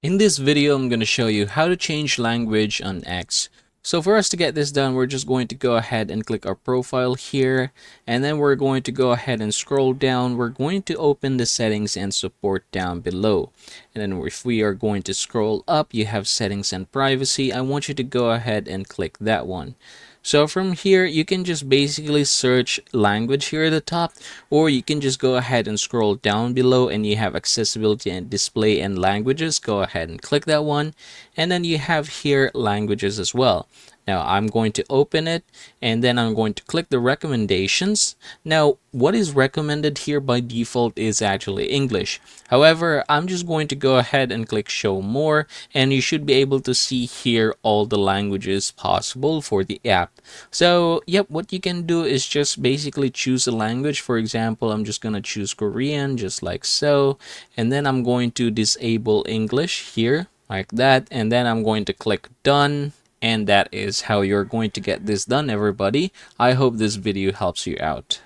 In this video, I'm going to show you how to change language on X. So for us to get this done, we're just going to go ahead and click our profile here, and then we're going to go ahead and scroll down. We're going to open the settings and support down below. And then if we are going to scroll up, you have settings and privacy. I want you to go ahead and click that one. So from here, you can just basically search language here at the top, or you can just go ahead and scroll down below and you have accessibility and display and languages. Go ahead and click that one. And then you have here languages as well. Now I'm going to open it and then I'm going to click the recommendations. Now what is recommended here by default is actually English. However, I'm just going to go ahead and click show more, and you should be able to see here all the languages possible for the app. So yep, what you can do is just basically choose a language. For example, I'm just going to choose Korean just like so, and then I'm going to disable English here like that, and then I'm going to click done. And that is how you're going to get this done, everybody. I hope this video helps you out.